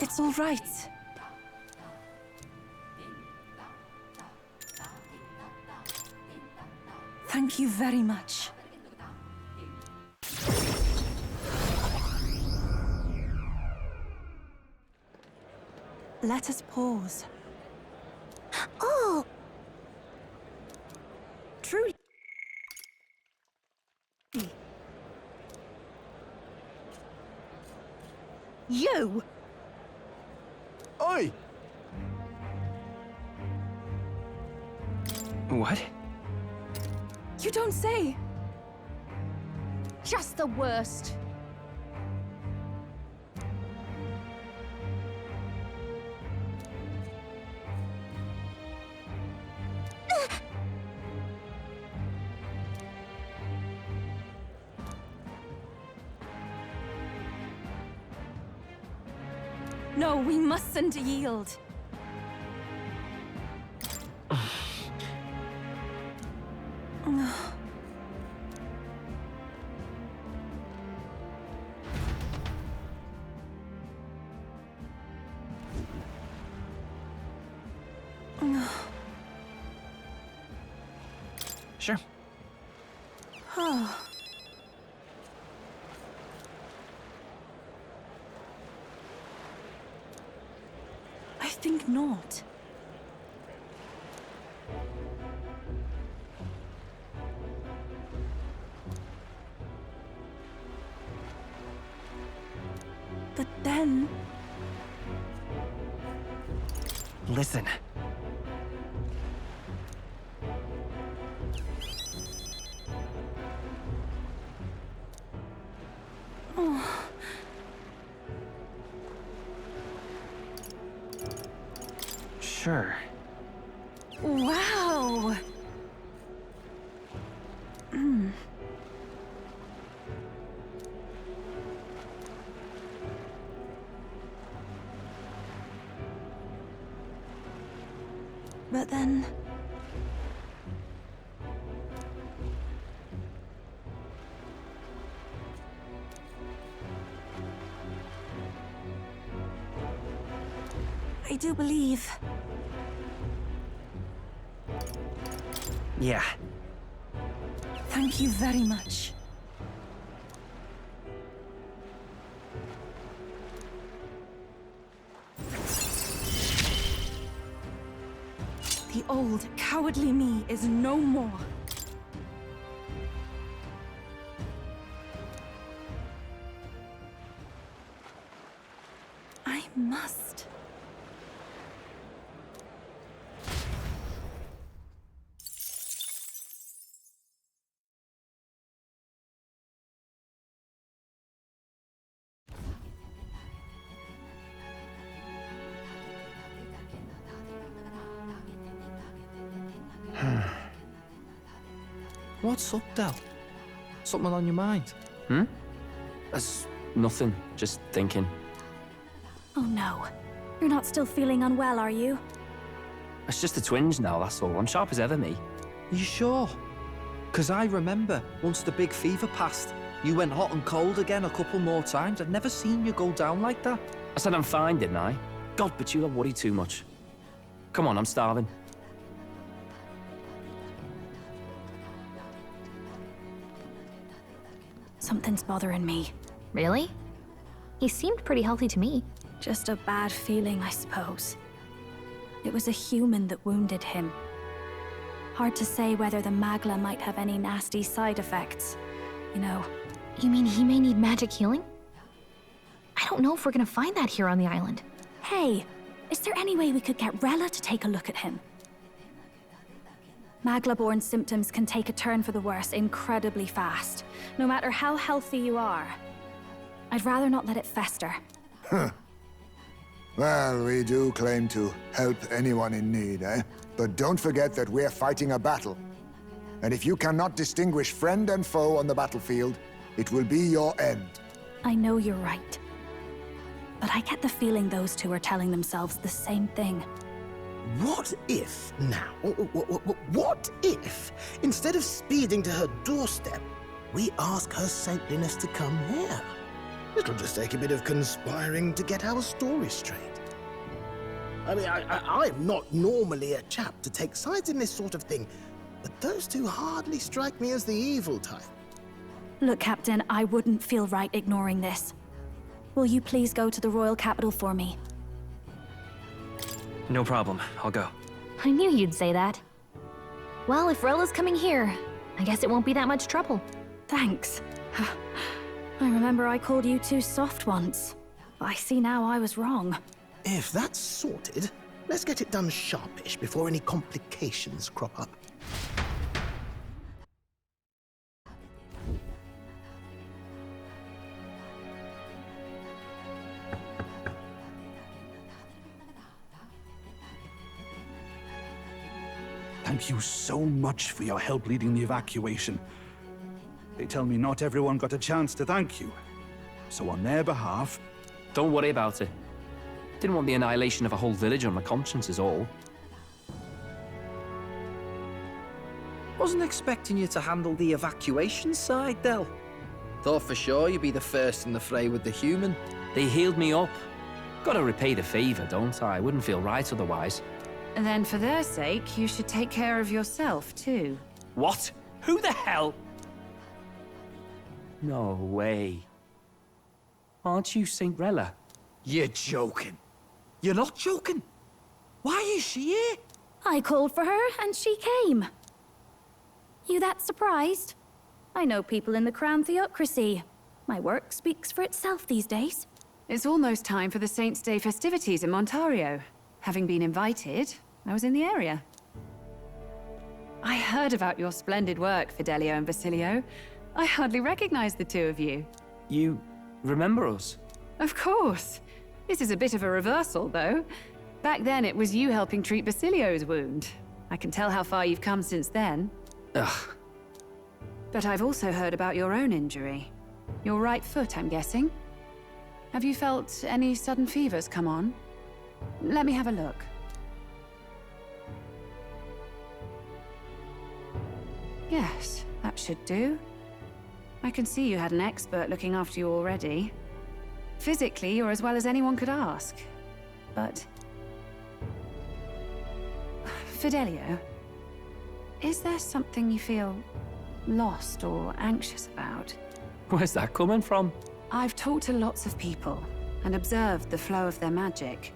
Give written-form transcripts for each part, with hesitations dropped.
It's all right. Thank you very much. Let us pause. Oh! Truly. You! Oi! What? You don't say! Just the worst. No, we mustn't yield. Sure. I think not. But then... Listen. Sure. Wow! But then... I do believe... Yeah. Thank you very much. The old, cowardly me is no more. I must. What's up, Del? Something on your mind? That's nothing. Just thinking. Oh no. You're not still feeling unwell, are you? It's just a twinge now, that's all. I'm sharp as ever, me. Are you sure? 'Cause I remember, once the big fever passed, you went hot and cold again a couple more times. I've never seen you go down like that. I said I'm fine, didn't I? God, but you don't worry too much. Come on, I'm starving. Something's bothering me. Really? He seemed pretty healthy to me. Just a bad feeling, I suppose. It was a human that wounded him. Hard to say whether the Magla might have any nasty side effects. You know. You mean he may need magic healing? I don't know if we're gonna find that here on the island. Hey, is there any way we could get Rella to take a look at him? Magla-born symptoms can take a turn for the worse incredibly fast, no matter how healthy you are. I'd rather not let it fester. Well, we do claim to help anyone in need, eh? But don't forget that we're fighting a battle. And if you cannot distinguish friend and foe on the battlefield, it will be your end. I know you're right. But I get the feeling those two are telling themselves the same thing. What if, now, what if, instead of speeding to her doorstep, we ask her saintliness to come here? It'll just take a bit of conspiring to get our story straight. I mean, I'm not normally a chap to take sides in this sort of thing, but those two hardly strike me as the evil type. Look, Captain, I wouldn't feel right ignoring this. Will you please go to the royal capital for me? No problem. I'll go. I knew you'd say that. Well, if Rella's coming here, I guess it won't be that much trouble. Thanks. I remember I called you too soft once. But I see now I was wrong. If that's sorted, let's get it done sharpish before any complications crop up. Thank you so much for your help leading the evacuation. They tell me not everyone got a chance to thank you. So on their behalf... Don't worry about it. Didn't want the annihilation of a whole village on my conscience is all. Wasn't expecting you to handle the evacuation side, Del. Thought for sure you'd be the first in the fray with the human. They healed me up. Gotta repay the favor, don't I? Wouldn't feel right otherwise. And then for their sake, you should take care of yourself, too. What? Who the hell? No way. Aren't you Saint Rella? You're joking. You're not joking. Why is she here? I called for her, and she came. You that surprised? I know people in the Crown Theocracy. My work speaks for itself these days. It's almost time for the Saints' Day festivities in Montario. Having been invited, I was in the area. I heard about your splendid work, Fidelio and Basilio. I hardly recognize the two of you. You remember us? Of course. This is a bit of a reversal, though. Back then, it was you helping treat Basilio's wound. I can tell how far you've come since then. Ugh. But I've also heard about your own injury. Your right foot, I'm guessing. Have you felt any sudden fevers come on? Let me have a look. Yes, that should do. I can see you had an expert looking after you already. Physically, you're as well as anyone could ask. But... Fidelio, is there something you feel lost or anxious about? Where's that coming from? I've talked to lots of people and observed the flow of their magic.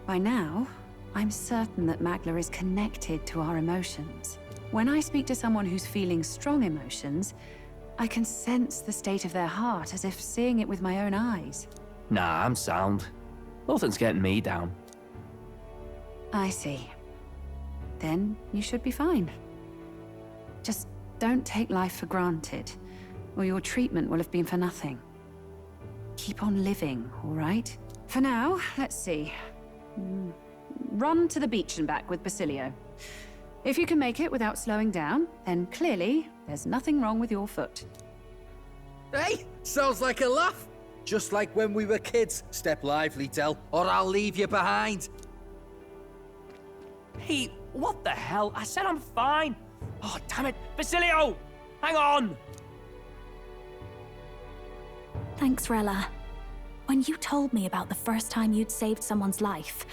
By now, I'm certain that Magla is connected to our emotions. When I speak to someone who's feeling strong emotions, I can sense the state of their heart as if seeing it with my own eyes. Nah, I'm sound. Nothing's getting me down. I see. Then you should be fine. Just don't take life for granted, or your treatment will have been for nothing. Keep on living, all right? For now, let's see. Run to the beach and back with Basilio. If you can make it without slowing down, then clearly there's nothing wrong with your foot. Hey, sounds like a laugh. Just like when we were kids. Step lively, Del, or I'll leave you behind. Hey, what the hell? I said I'm fine. Oh, damn it. Basilio! Hang on! Thanks, Rella. When you told me about the first time you'd saved someone's life,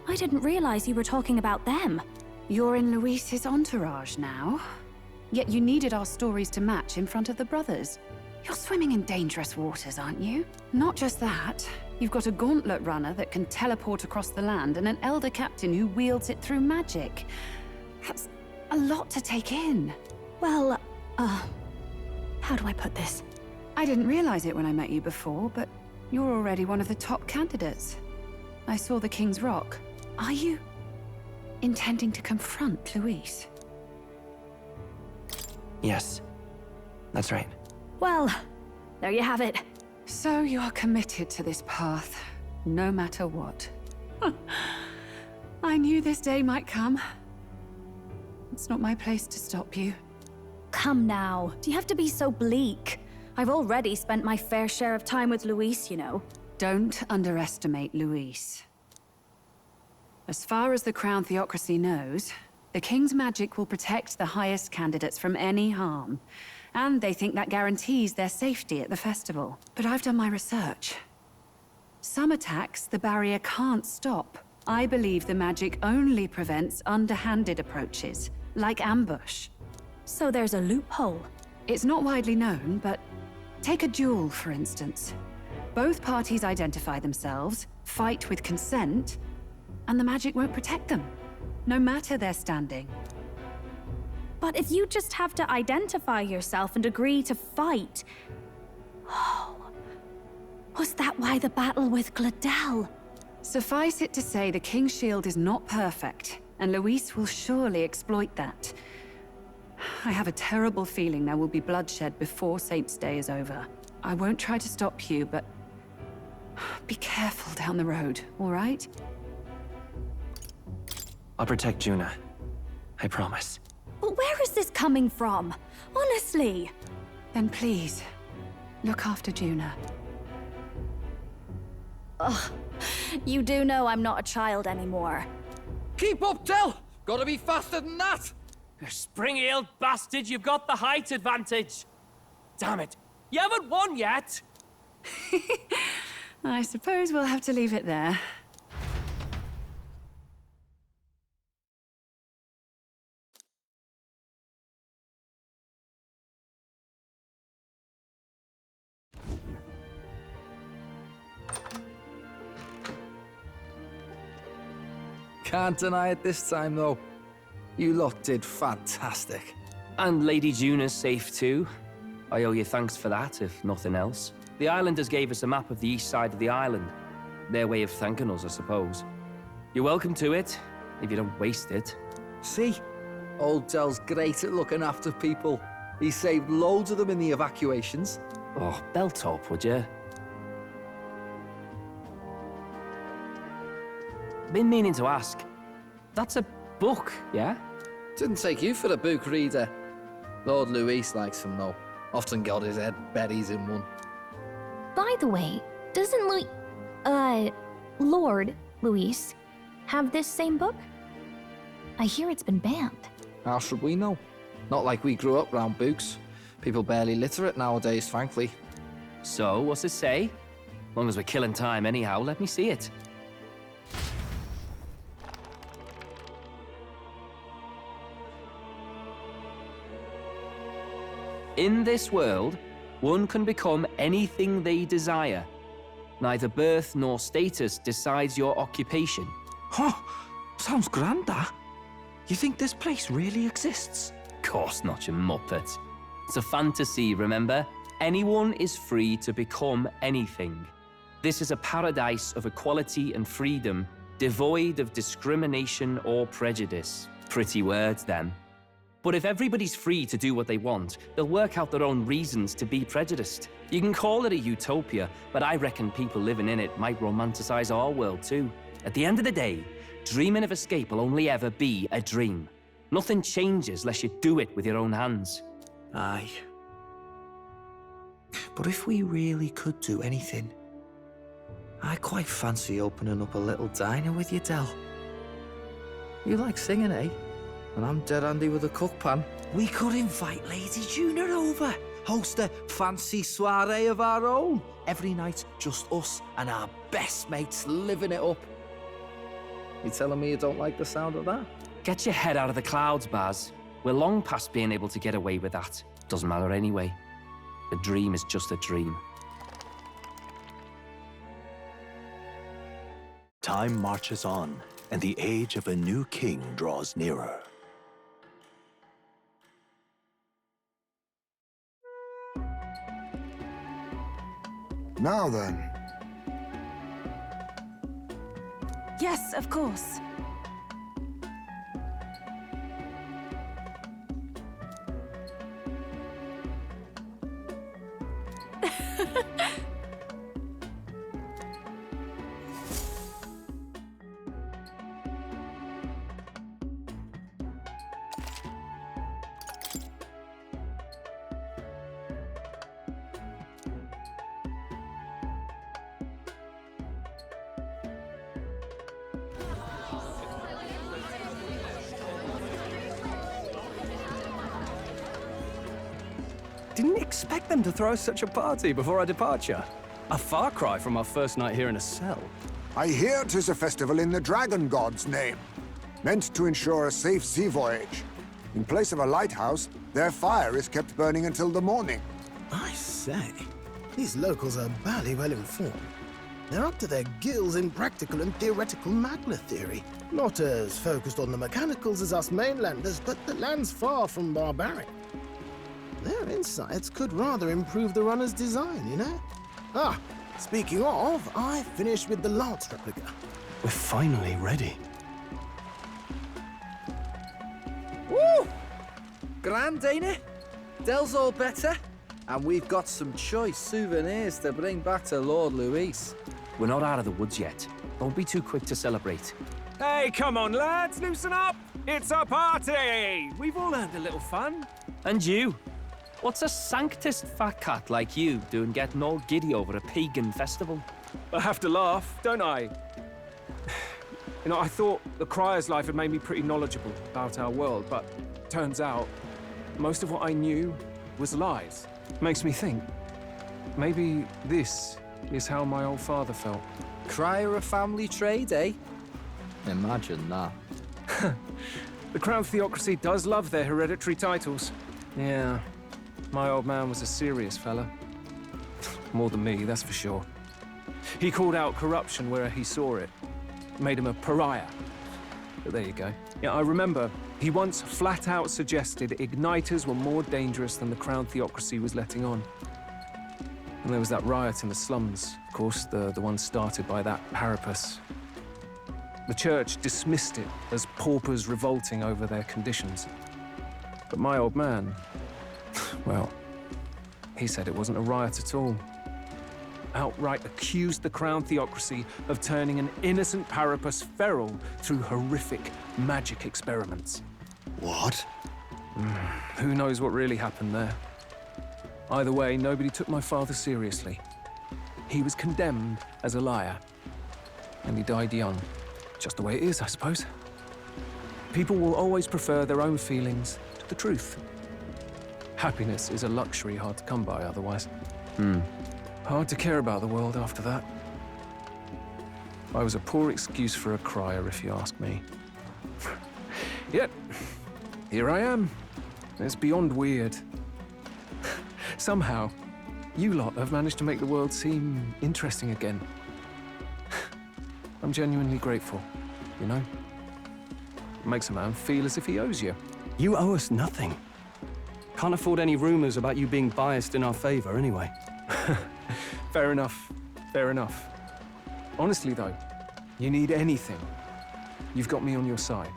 I didn't realize you were talking about them. You're in Luis's entourage now. Yet you needed our stories to match in front of the brothers. You're swimming in dangerous waters, aren't you? Not just that, you've got a gauntlet runner that can teleport across the land and an elder captain who wields it through magic. That's a lot to take in. Well, how do I put this? I didn't realize it when I met you before, but you're already one of the top candidates. I saw the King's Rock. Are you intending to confront Luis? Yes, that's right. Well, there you have it. So you are committed to this path, no matter what. I knew this day might come. It's not my place to stop you. Come now, do you have to be so bleak? I've already spent my fair share of time with Luis, you know. Don't underestimate Luis. As far as the Crown Theocracy knows, the King's magic will protect the highest candidates from any harm. And they think that guarantees their safety at the festival. But I've done my research. Some attacks the barrier can't stop. I believe the magic only prevents underhanded approaches, like ambush. So there's a loophole. It's not widely known, but take a duel, for instance. Both parties identify themselves, fight with consent, and the magic won't protect them, no matter their standing. But if you just have to identify yourself and agree to fight... Oh, was that why the battle with Gladel? Suffice it to say, the King's Shield is not perfect, and Luis will surely exploit that. I have a terrible feeling there will be bloodshed before Saint's Day is over. I won't try to stop you, but be careful down the road, all right? I'll protect Juna. I promise. But where is this coming from? Honestly. Then please, look after Juna. Ugh. You do know I'm not a child anymore. Keep up, Del! Gotta be faster than that! You spring-heeled bastard, you've got the height advantage. Damn it, you haven't won yet! I suppose we'll have to leave it there. Can't deny it this time, though. You lot did fantastic. And Lady Juna's safe too. I owe you thanks for that, if nothing else. The islanders gave us a map of the east side of the island. Their way of thanking us, I suppose. You're welcome to it, if you don't waste it. See? Old Del's great at looking after people. He saved loads of them in the evacuations. Oh, belt up, would you? Been meaning to ask. That's a book, yeah? Didn't take you for a book reader. Lord Luis likes them, though. Often got his head berries in one. By the way, doesn't Lord Luis have this same book? I hear it's been banned. How should we know? Not like we grew up round books. People barely literate nowadays, frankly. So, what's it say? Long as we're killing time anyhow, let me see it. In this world, one can become anything they desire. Neither birth nor status decides your occupation. Huh? Sounds grand, that. You think this place really exists? Course not, you muppet. It's a fantasy, remember? Anyone is free to become anything. This is a paradise of equality and freedom, devoid of discrimination or prejudice. Pretty words, then. But if everybody's free to do what they want, they'll work out their own reasons to be prejudiced. You can call it a utopia, but I reckon people living in it might romanticize our world too. At the end of the day, dreaming of escape will only ever be a dream. Nothing changes unless you do it with your own hands. Aye. But if we really could do anything, I quite fancy opening up a little diner with you, Del. You like singing, eh? And I'm dead handy with a cook pan. We could invite Lady Juna over. Host a fancy soiree of our own. Every night, just us and our best mates living it up. You telling me you don't like the sound of that? Get your head out of the clouds, Baz. We're long past being able to get away with that. Doesn't matter anyway. A dream is just a dream. Time marches on, and the age of a new king draws nearer. Now then. Yes, of course. expect them to throw such a party before our departure? A far cry from our first night here in a cell. I hear 'tis a festival in the Dragon God's name, meant to ensure a safe sea voyage. In place of a lighthouse, their fire is kept burning until the morning. I say, these locals are bally well informed. They're up to their gills in practical and theoretical magna theory. Not as focused on the mechanicals as us mainlanders, but the land's far from barbaric. Their insights could rather improve the runner's design, you know? Ah, speaking of, I finished with the lance replica. We're finally ready. Woo! Grand, ain't it? Del's all better. And we've got some choice souvenirs to bring back to Lord Luis. We're not out of the woods yet. Don't be too quick to celebrate. Hey, come on, lads, loosen up! It's a party! We've all earned a little fun. And you? What's a sanctist fat cat like you doing getting all giddy over a pagan festival? I have to laugh, don't I? You know, I thought the Crier's life had made me pretty knowledgeable about our world, but turns out most of what I knew was lies. Makes me think, maybe this is how my old father felt. Crier a family trade, eh? Imagine that. The Crown Theocracy does love their hereditary titles. Yeah, my old man was a serious fella. More than me, that's for sure. He called out corruption where he saw it. Made him a pariah. But there you go. Yeah, I remember he once flat out suggested igniters were more dangerous than the Crown Theocracy was letting on. And there was that riot in the slums, of course, the one started by that Parapus. The church dismissed it as paupers revolting over their conditions. But my old man, well, he said it wasn't a riot at all. Outright accused the Crown Theocracy of turning an innocent Parapus feral through horrific magic experiments. What? Who knows what really happened there? Either way, nobody took my father seriously. He was condemned as a liar, and he died young. Just the way it is, I suppose. People will always prefer their own feelings to the truth. Happiness is a luxury hard to come by otherwise. Hard to care about the world after that. I was a poor excuse for a crier, if you ask me. Yet, here I am. It's beyond weird. Somehow, you lot have managed to make the world seem interesting again. I'm genuinely grateful, you know? It makes a man feel as if he owes you. You owe us nothing. Can't afford any rumors about you being biased in our favor, anyway. Fair enough. Fair enough. Honestly, though, you need anything, you've got me on your side.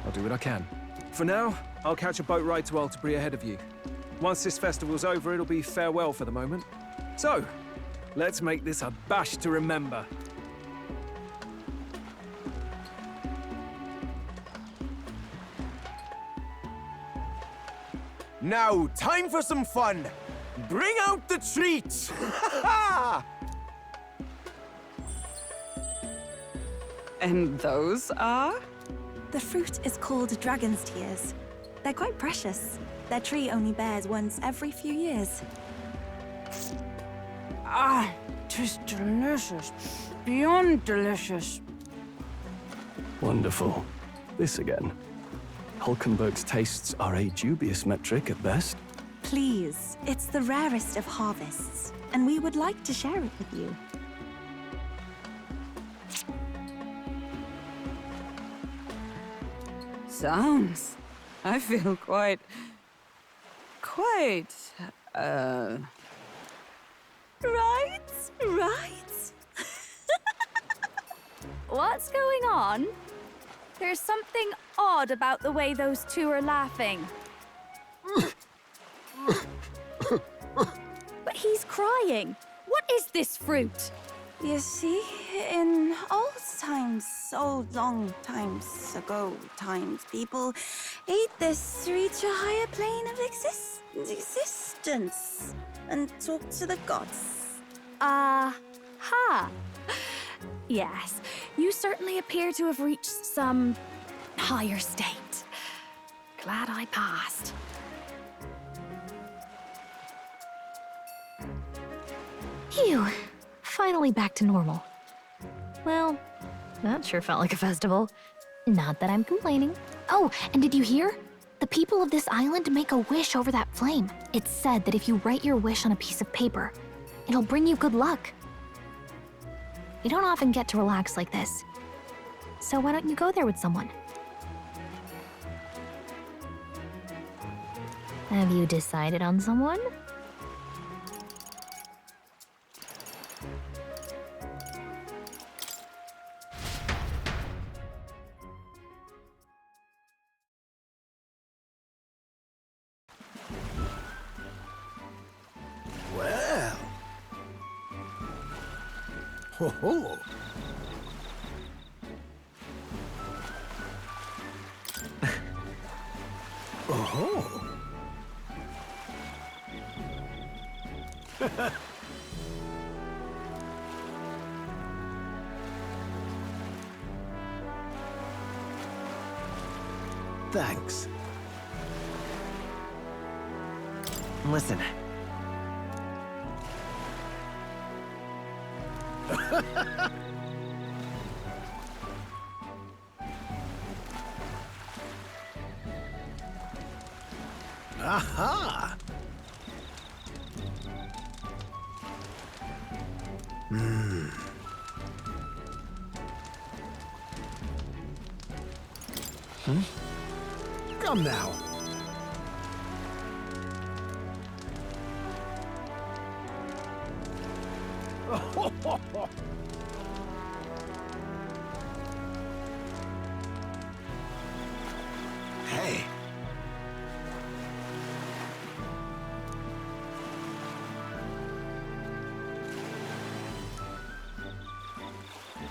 I'll do what I can. For now, I'll catch a boat ride to Altabri ahead of you. Once this festival's over, it'll be farewell for the moment. So, let's make this a bash to remember. Now, time for some fun! Bring out the treats! And those are? The fruit is called dragon's tears. They're quite precious. Their tree only bears once every few years. Ah, 'tis delicious. Beyond delicious. Wonderful. This again. Hulkenberg's tastes are a dubious metric at best. Please, it's the rarest of harvests, and we would like to share it with you. Sounds. I feel quite... Right? What's going on? There's something odd about the way those two are laughing. But he's crying. What is this fruit? You see, in old times, old long times ago people ate this to reach a higher plane of existence and talk to the gods. Ha! Yes, you certainly appear to have reached some higher state. Glad I passed. Phew. Finally back to normal. Well, that sure felt like a festival. Not that I'm complaining. Oh, and did you hear? The people of this island make a wish over that flame. It's said that if you write your wish on a piece of paper, it'll bring you good luck. You don't often get to relax like this. So why don't you go there with someone? Have you decided on someone? Well. Ho ho. Oh. Thanks. Listen. Aha! Hmm. Come now. Hey.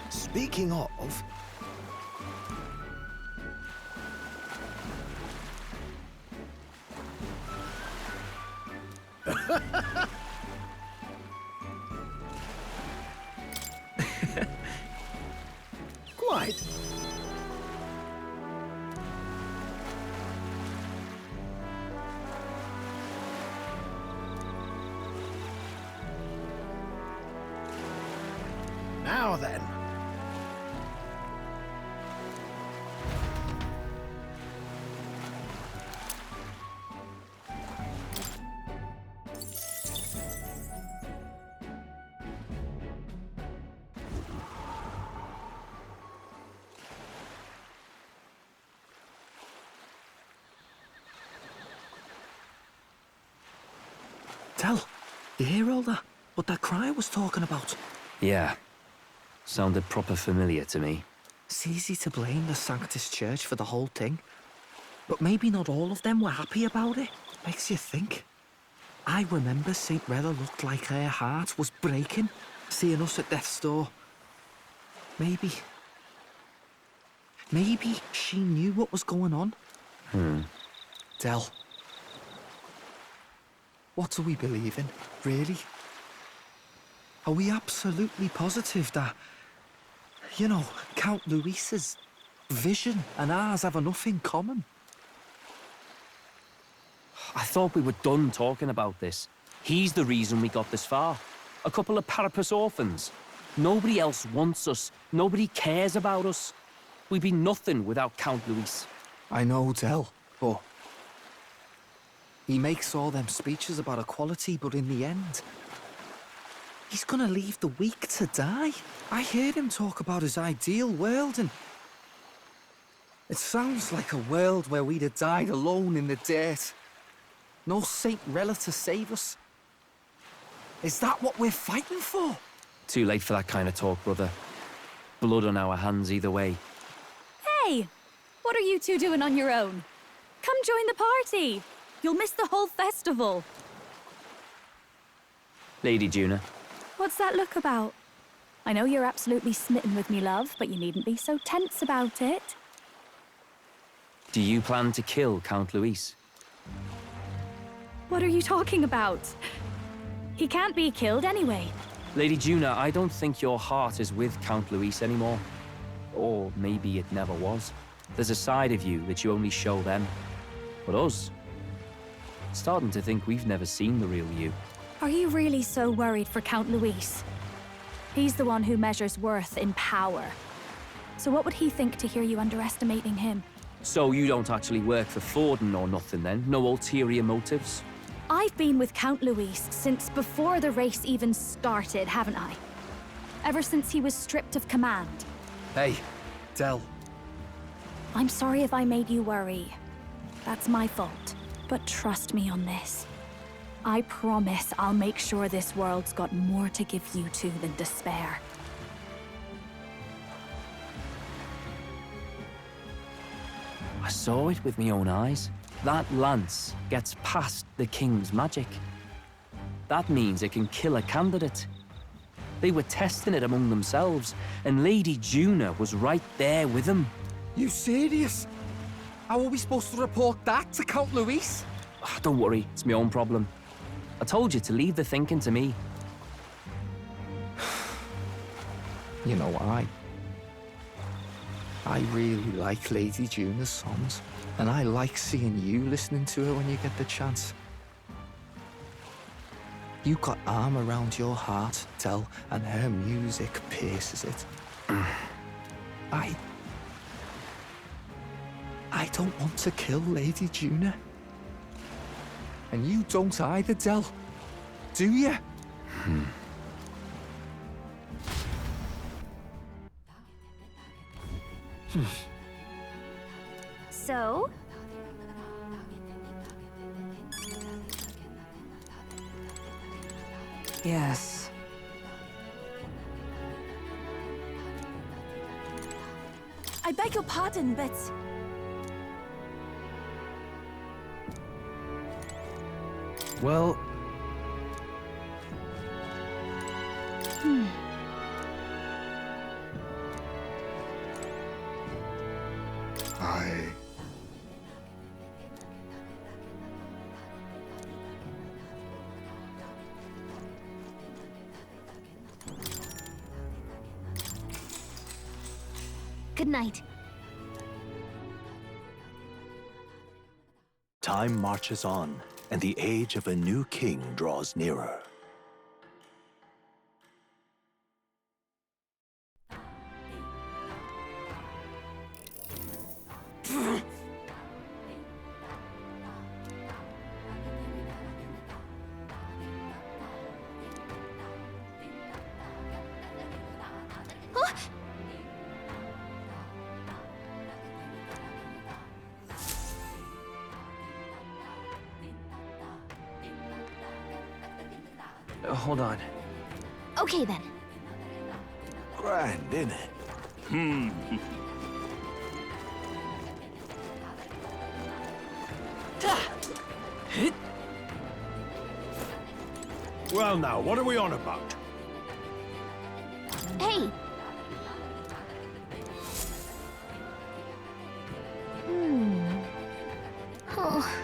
Speaking of... Quite. Now then. Tell, you hear all that? What that cry was talking about? Yeah. Sounded proper familiar to me. It's easy to blame the Sanctus Church for the whole thing. But maybe not all of them were happy about it. Makes you think. I remember St. Rella looked like her heart was breaking, seeing us at death's door. Maybe she knew what was going on. Del. What do we believe in, really? Are we absolutely positive that, you know, Count Luis's vision and ours have enough in common? I thought we were done talking about this. He's the reason we got this far. A couple of Parapus orphans. Nobody else wants us. Nobody cares about us. We'd be nothing without Count Luis. I know, Del, but... he makes all them speeches about equality, but in the end... he's gonna leave the weak to die. I heard him talk about his ideal world, and... it sounds like a world where we'd have died alone in the dirt. No Saint Rella to save us. Is that what we're fighting for? Too late for that kind of talk, brother. Blood on our hands either way. Hey! What are you two doing on your own? Come join the party! You'll miss the whole festival. Lady Juna. What's that look about? I know you're absolutely smitten with me, love, but you needn't be so tense about it. Do you plan to kill Count Luis? What are you talking about? He can't be killed anyway. Lady Juna, I don't think your heart is with Count Luis anymore. Or maybe it never was. There's a side of you that you only show them. But us? Starting to think we've never seen the real you. Are you really so worried for Count Luis? He's the one who measures worth in power. So what would he think to hear you underestimating him? So you don't actually work for Forden or nothing then? No ulterior motives? I've been with Count Luis since before the race even started, haven't I? Ever since he was stripped of command. Hey, Del. I'm sorry if I made you worry. That's my fault. But trust me on this. I promise I'll make sure this world's got more to give you two than despair. I saw it with my own eyes. That lance gets past the king's magic. That means it can kill a candidate. They were testing it among themselves, and Lady Juna was right there with them. You serious? How are we supposed to report that to Count Luis? Don't worry, it's my own problem. I told you to leave the thinking to me. You know why? I really like Lady Juna's songs, and I like seeing you listening to her when you get the chance. You got arm around your heart, Del, and her music pierces it. I don't want to kill Lady Juna. And you don't either, Del. Do you? So? Yes. I beg your pardon, but... Well... Good night. Time marches on, and the age of a new king draws nearer. Hold on. Okay then. Grand, innit? Well now, what are we on about? Hey! Oh.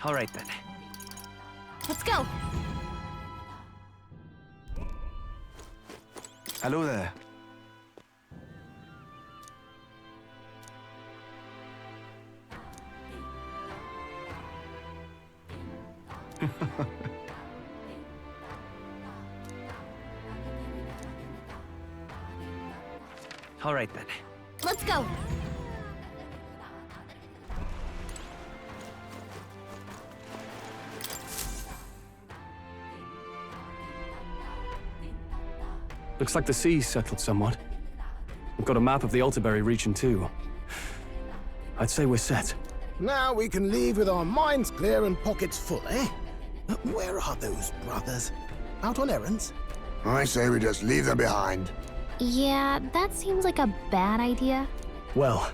All right then. Let's go! Hello there. All right then. Let's go! Looks like the sea's settled somewhat. We've got a map of the Alterberry region too. I'd say we're set. Now we can leave with our minds clear and pockets full, eh? Where are those brothers? Out on errands? I say we just leave them behind. Yeah, that seems like a bad idea. Well,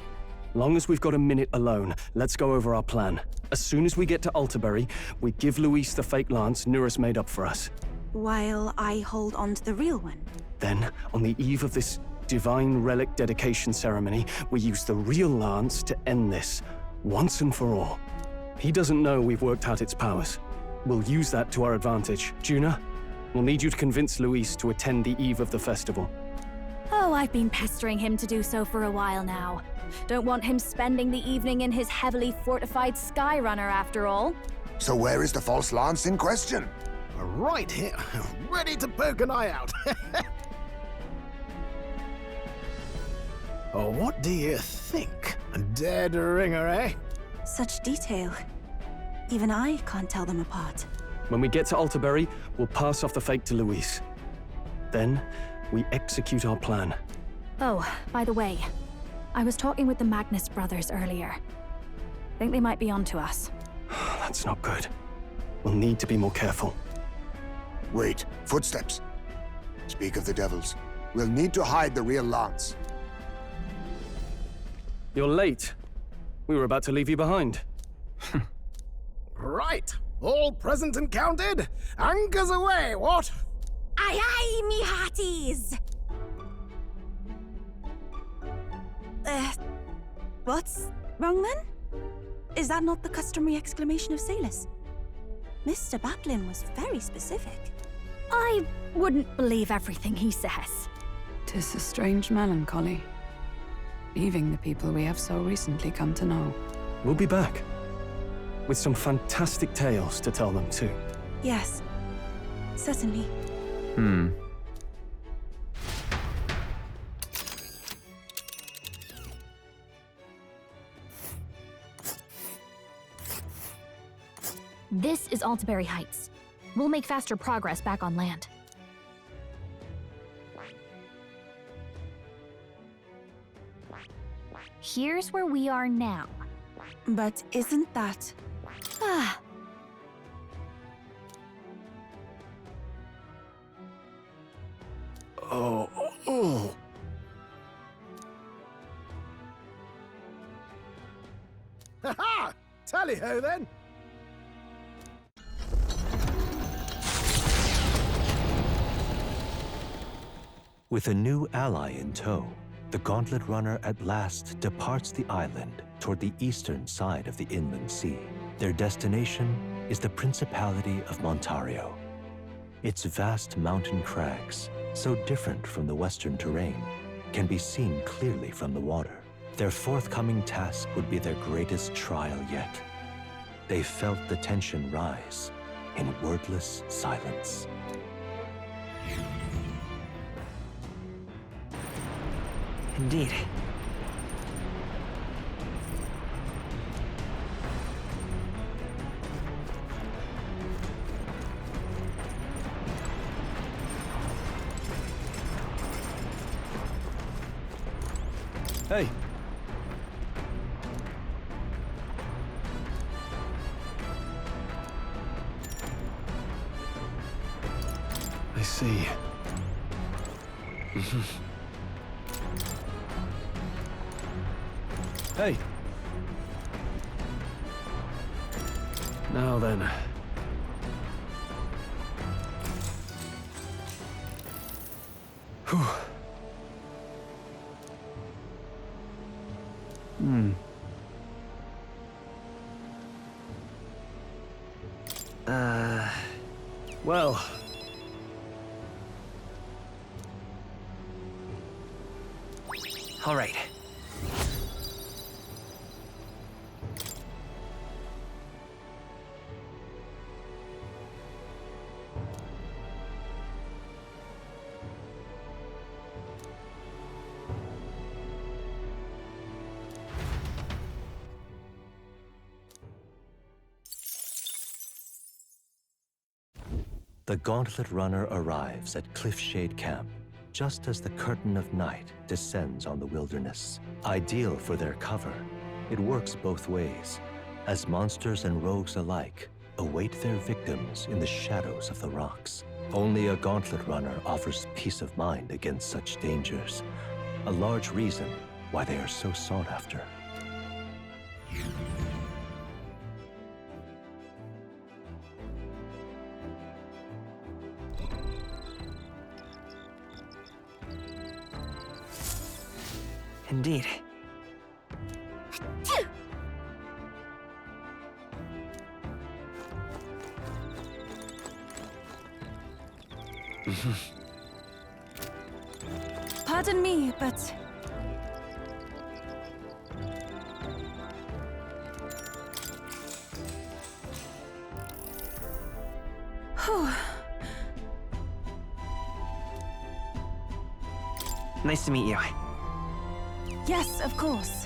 long as we've got a minute alone, let's go over our plan. As soon as we get to Altabury, we give Luis the fake lance Nuris made up for us. While I hold on to the real one. Then, on the eve of this divine relic dedication ceremony, we use the real lance to end this, once and for all. He doesn't know we've worked out its powers. We'll use that to our advantage. Juna, we'll need you to convince Luis to attend the eve of the festival. Oh, I've been pestering him to do so for a while now. Don't want him spending the evening in his heavily fortified Skyrunner after all. So where is the false lance in question? Right here, ready to poke an eye out. Oh, what do you think? A dead ringer, eh? Such detail. Even I can't tell them apart. When we get to Altabury, we'll pass off the fake to Luis. Then, we execute our plan. Oh, by the way, I was talking with the Magnus brothers earlier. Think they might be onto us. That's not good. We'll need to be more careful. Wait, footsteps. Speak of the devils. We'll need to hide the real lance. You're late. We were about to leave you behind. Right, all present and counted. Anchors away, what? Aye aye, me hearties! What's wrong then? Is that not the customary exclamation of sailors? Mr. Batlin was very specific. I wouldn't believe everything he says. 'Tis a strange melancholy, leaving the people we have so recently come to know. We'll be back. With some fantastic tales to tell them, too. Yes, certainly. This is Altabury Heights. We'll make faster progress back on land. Here's where we are now. But isn't that... Ah. Oh. Ha-ha! Tally-ho, then! With a new ally in tow, the Gauntlet Runner at last departs the island toward the eastern side of the inland sea. Their destination is the Principality of Montario. Its vast mountain crags, so different from the western terrain, can be seen clearly from the water. Their forthcoming task would be their greatest trial yet. They felt the tension rise in wordless silence. Indeed. Hey. I see. Hey. Now then. Whew. Well. All right. The Gauntlet Runner arrives at Cliffshade Camp just as the curtain of night descends on the wilderness. Ideal for their cover, it works both ways, as monsters and rogues alike await their victims in the shadows of the rocks. Only a gauntlet runner offers peace of mind against such dangers, a large reason why they are so sought after. Indeed. Pardon me, but... Whew. Nice to meet you. Yes, of course.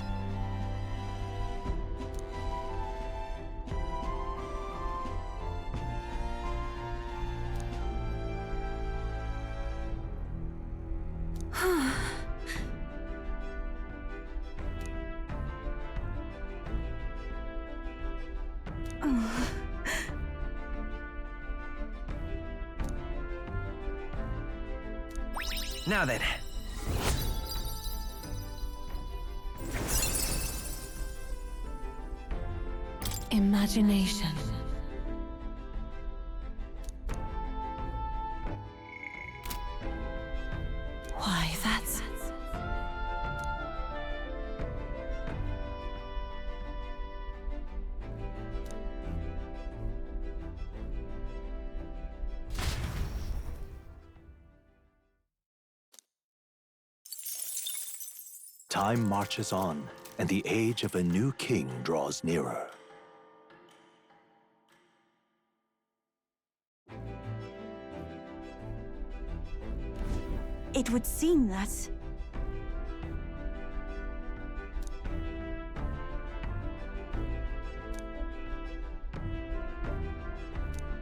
Now then. Imagination. Why, that's... Time marches on, and the age of a new king draws nearer. It would seem that...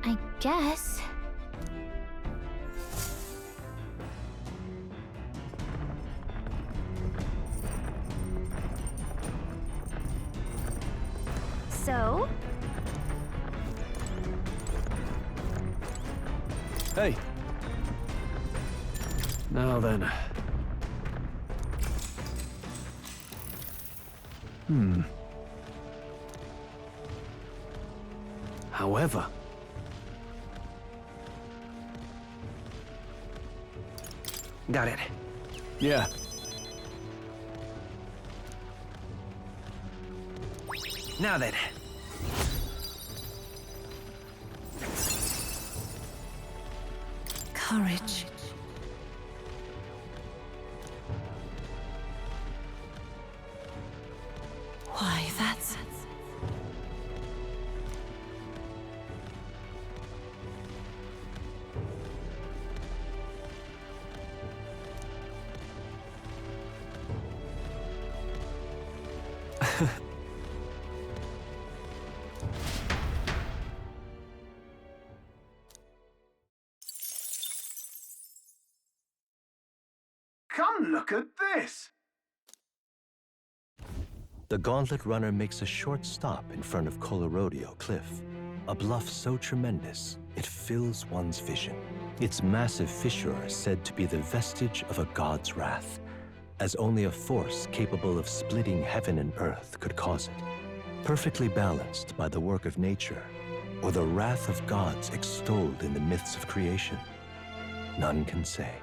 I guess. So? Hey. Now then. However... Got it. Yeah. Now then. Courage. Why, that's... Come look at this! The gauntlet runner makes a short stop in front of Colorodeo Cliff, a bluff so tremendous it fills one's vision. Its massive fissure is said to be the vestige of a god's wrath, as only a force capable of splitting heaven and earth could cause it. Perfectly balanced by the work of nature, or the wrath of gods extolled in the myths of creation, none can say.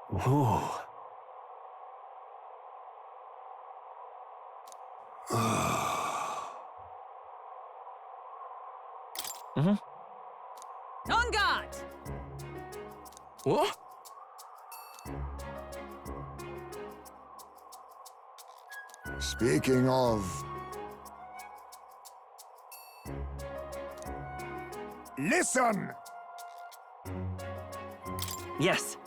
Whoa. On guard! What? Speaking of... Listen! Yes.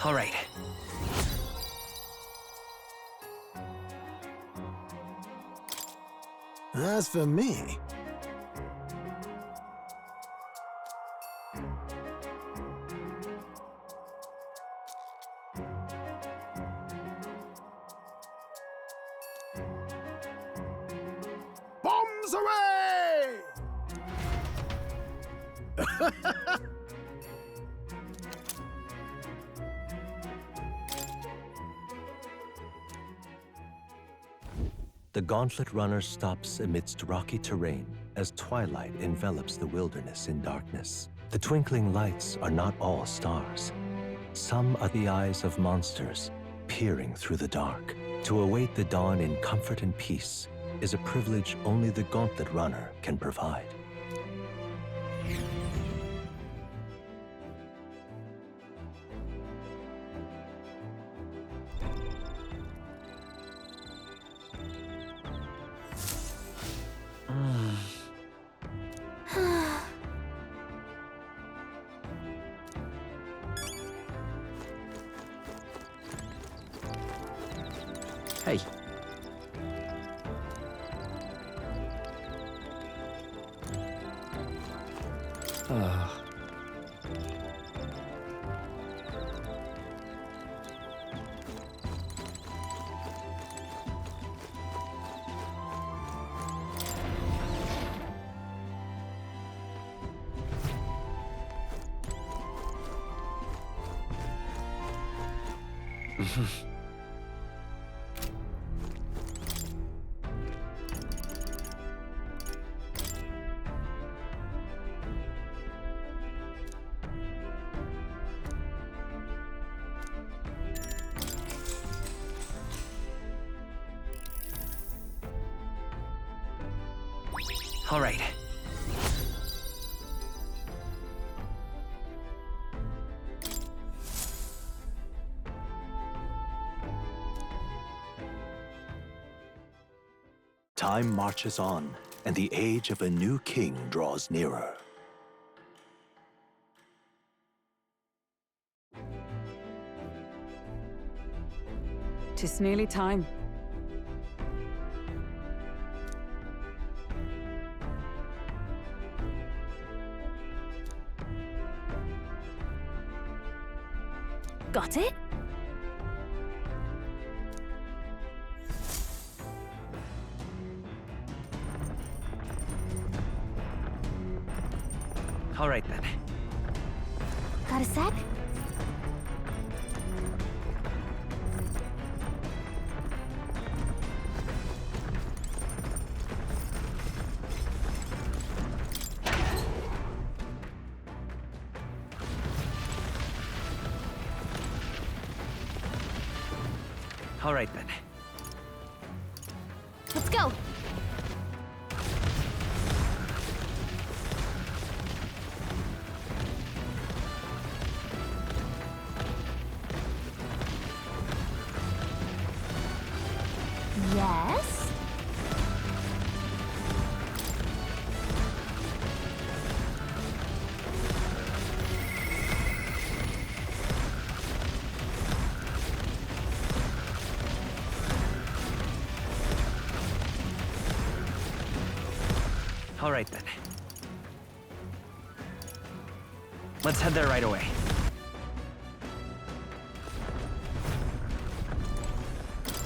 All right. As for me... Bombs away! The Gauntlet Runner stops amidst rocky terrain as twilight envelops the wilderness in darkness. The twinkling lights are not all stars. Some are the eyes of monsters peering through the dark. To await the dawn in comfort and peace is a privilege only the Gauntlet Runner can provide. Hey. All right. Time marches on, and the age of a new king draws nearer. Tis nearly time. Got it? All right, then. Got a sec? All right, then. Let's go! Yes? All right, then. Let's head there right away.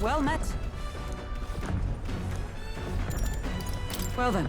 Well met. Well then,